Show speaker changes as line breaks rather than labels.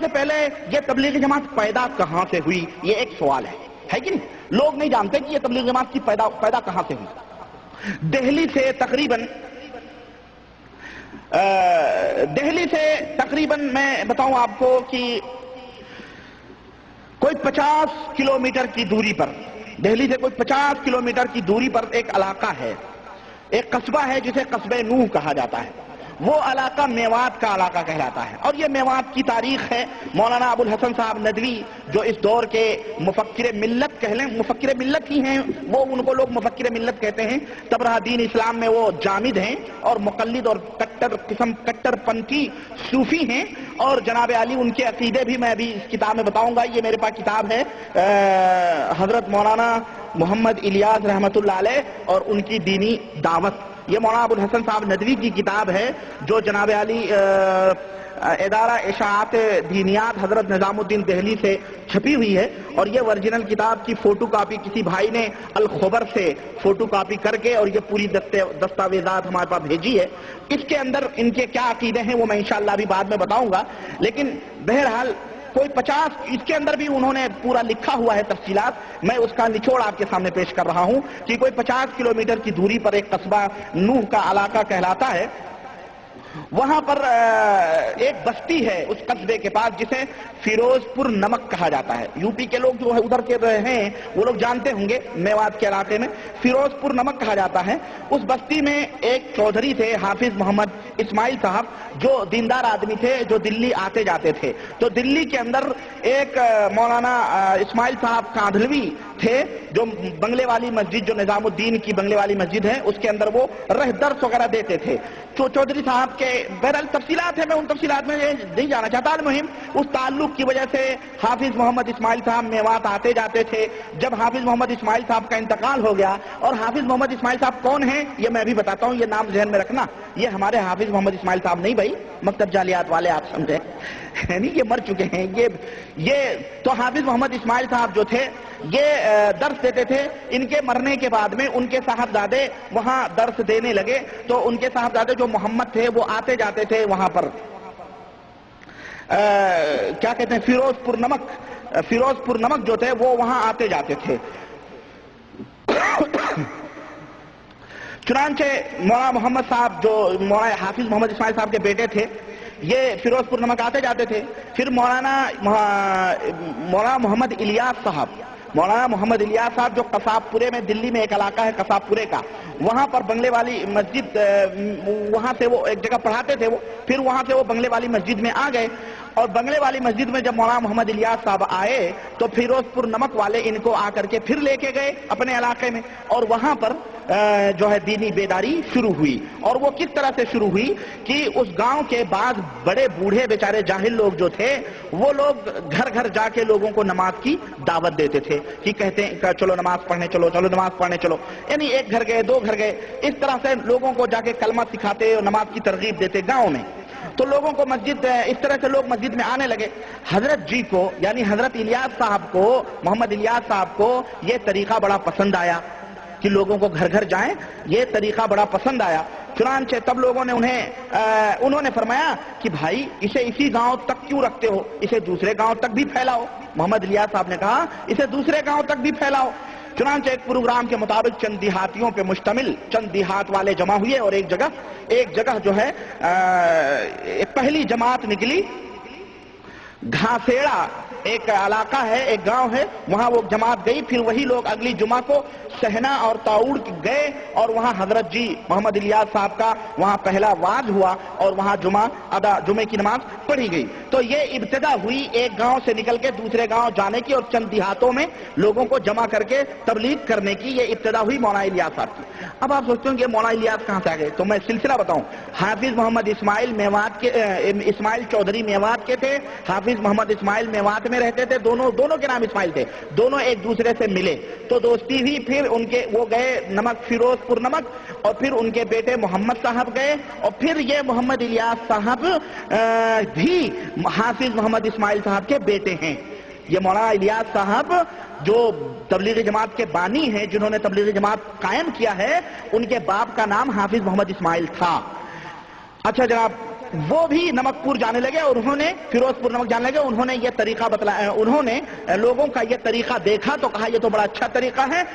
سے پہلے یہ تبلیغی جماعت پیدا کہاں سے ہوئی، یہ ایک سوال ہے کہ نہیں؟ لوگ نہیں جانتے کہ یہ تبلیغی جماعت کی پیدا کہاں سے ہوئی۔ دہلی سے تقریباً میں بتاؤں آپ کو کہ کوئی 50 کلومیٹر کی دوری پر، دہلی سے کوئی 50 کلومیٹر کی دوری پر ایک علاقہ ہے، ایک قصبہ ہے جسے قصبہ نوح کہا جاتا ہے۔ وہ علاقہ میوات کا علاقہ کہلاتا ہے، اور یہ میوات کی تاریخ ہے مولانا ابو الحسن صاحب ندوی، جو اس دور کے مفکر ملت کہہ لیں، مفکر ملت ہی ہیں وہ، ان کو لوگ مفکر ملت کہتے ہیں۔ تبرہ دین اسلام میں وہ جامد ہیں اور مقلد اور کٹر پنتھی صوفی ہیں، اور جناب علی ان کے عقیدے بھی میں ابھی اس کتاب میں بتاؤں گا۔ یہ میرے پاس کتاب ہے حضرت مولانا محمد الیاس رحمۃ اللہ علیہ اور ان کی دینی دعوت، یہ مولانا ابو الحسن صاحب ندوی کی کتاب ہے، جو جناب علی ادارہ اشاعت دینیات حضرت نظام الدین دہلی سے چھپی ہوئی ہے، اور یہ ورجنل کتاب کی فوٹو کاپی کسی بھائی نے الخبر سے فوٹو کاپی کر کے اور یہ پوری دستاویزات ہمارے پاس بھیجی ہے۔ اس کے اندر ان کے کیا عقیدے ہیں وہ میں انشاءاللہ ابھی بعد میں بتاؤں گا، لیکن بہرحال کوئی 50، اس کے اندر بھی انہوں نے پورا لکھا ہوا ہے تفصیلات، میں اس کا نچوڑ آپ کے سامنے پیش کر رہا ہوں کہ کوئی 50 کلومیٹر کی دوری پر ایک قصبہ نوح کا علاقہ کہلاتا ہے۔ وہاں پر ایک بستی ہے اس قصبے کے پاس جسے فیروز پور نمک کہا جاتا ہے۔ یو پی کے لوگ جو ادھر کے ہیں وہ لوگ جانتے ہوں گے، میوات کے علاقے میں فیروز پور نمک کہا جاتا ہے۔ اس بستی میں ایک چودھری تھے حافظ محمد اسماعیل صاحب، جو دیندار آدمی تھے، جو دلی آتے جاتے تھے۔ تو دلی کے اندر ایک مولانا اسماعیل صاحب کاندھلوی تھے، جو بنگلے والی مسجد، جو نظام الدین کی بنگلے والی مسجد ہے، اس کے اندر وہ درس وغیرہ دیتے تھے۔ چودھری صاحب کے بہرحال تفصیلات ہیں، میں ان تفصیلات میں نہیں جانا چاہتا، المہم اس تعلق کی وجہ سے حافظ محمد اسماعیل صاحب میوات آتے جاتے تھے۔ جب حافظ محمد اسماعیل صاحب کا انتقال ہو گیا، اور حافظ محمد اسماعیل صاحب کون ہیں یہ میں بھی بتاتا ہوں، یہ نام ذہن میں رکھنا، یہ ہمارے حافظ محمد اسماعیل صاحب نہیں بھائی، مکتب جالیات والے آپ سمجھیں، یعنی یہ مر چکے ہیں۔ یہ تو حافظ محمد اسماعیل صاحب جو تھے یہ درس دیتے تھے۔ ان کے مرنے کے بعد میں ان کے صاحبزادے وہاں درس دینے لگے، تو ان کے صاحبزادے جو محمد تھے وہ آتے جاتے تھے وہاں پر، کیا کہتے ہیں، فیروز پور نمک جو تھے وہ وہاں آتے جاتے تھے۔ چنانچہ مولانا محمد صاحب جو مولانا حافظ محمد اسماعیل صاحب کے بیٹے تھے، یہ فیروز پور نمک آتے جاتے تھے۔ پھر مولانا محمد الیاس صاحب جو قصاب پورے میں، دلی میں ایک علاقہ ہے قصاب پورے کا، وہاں پر بنگلے والی مسجد، وہاں سے وہ ایک جگہ پڑھاتے تھے وہ، پھر وہاں سے وہ بنگلے والی مسجد میں آ گئے، اور بنگلے والی مسجد میں جب مولانا محمد الیاس صاحب آئے تو فیروز پور نمک والے ان کو آ کر کے پھر لے کے گئے اپنے علاقے میں، اور وہاں پر جو ہے دینی بیداری شروع ہوئی۔ اور وہ کس طرح سے شروع ہوئی کہ اس گاؤں کے بعض بڑے بوڑھے بیچارے جاہل لوگ جو تھے، وہ لوگ گھر گھر جا کے لوگوں کو نماز کی دعوت دیتے تھے، کہ کہتے ہیں چلو نماز پڑھنے چلو، چلو نماز پڑھنے چلو، یعنی ایک گھر گئے، دو گھر گئے، اس طرح سے لوگوں کو جا کے کلمہ سکھاتے اور نماز کی ترغیب دیتے گاؤں میں۔ تو لوگوں کو اس طرح سے لوگ مسجد میں آنے لگے۔ حضرت جی کو، یعنی حضرت الیاس صاحب کو، محمد الیاس صاحب کو یہ طریقہ بڑا پسند آیا کہ لوگوں کو گھر گھر جائیں، یہ طریقہ بڑا پسند آیا۔ چنانچہ تب لوگوں نے انہوں نے فرمایا کہ بھائی اسے اسی گاؤں تک کیوں رکھتے ہو، اسے دوسرے گاؤں تک بھی پھیلاؤ۔ محمد الیاس صاحب نے کہا اسے دوسرے گاؤں تک بھی پھیلاؤ۔ چنانچہ ایک پروگرام کے مطابق چند دیہاتیوں پہ مشتمل چند دیہات والے جمع ہوئے، اور ایک جگہ جو ہے ایک پہلی جماعت نکلی، گھاسیڑا ایک علاقہ ہے، ایک گاؤں ہے، وہاں وہ جماعت گئی۔ پھر وہی لوگ اگلی جمعہ کو سہنا اور تاؤڑ گئے، اور وہاں حضرت جی محمد الیاس صاحب کا وہاں پہلا واعظ ہوا، اور وہاں جمعے کی نماز پڑھی گئی۔ تو یہ ابتدا ہوئی ایک گاؤں سے نکل کے دوسرے گاؤں جانے کی، اور چند دیہاتوں میں لوگوں کو جمع کر کے تبلیغ کرنے کی، یہ ابتدا ہوئی مولانا الیاس صاحب کی۔ اب آپ سوچتے ہیں کہ مولانا الیاس کہاں سے آ گئے، تو میں سلسلہ بتاؤں۔ حافظ محمد اسماعیل چودھری میوات کے تھے، حافظ محمد اسماعیل میوات میں رہتے تھے، دونوں کے نام اسماعیل تھے، دونوں ایک دوسرے سے ملے تو دوستی ہوئی۔ پھر وہ گئے فیروز پور نمک، اور پھر ان کے بیٹے محمد صاحب گئے، اور پھر یہ محمد الیاس صاحب بھی حافظ محمد اسماعیل صاحب کے بیٹے ہیں۔ یہ مولانا الیاس صاحب جو تبلیغی جماعت کے بانی ہیں، جنہوں نے تبلیغی جماعت قائم کیا ہے، ان کے باپ کا نام حافظ محمد اسماعیل تھا۔ اچھا جناب، وہ بھی نمکپور جانے لگے اور انہوں نے فیروزپور نمک جانے لگے. انہوں نے یہ طریقہ بتلایا, انہوں نے لوگوں کا یہ طریقہ دیکھا تو کہا یہ تو بڑا اچھا طریقہ ہے.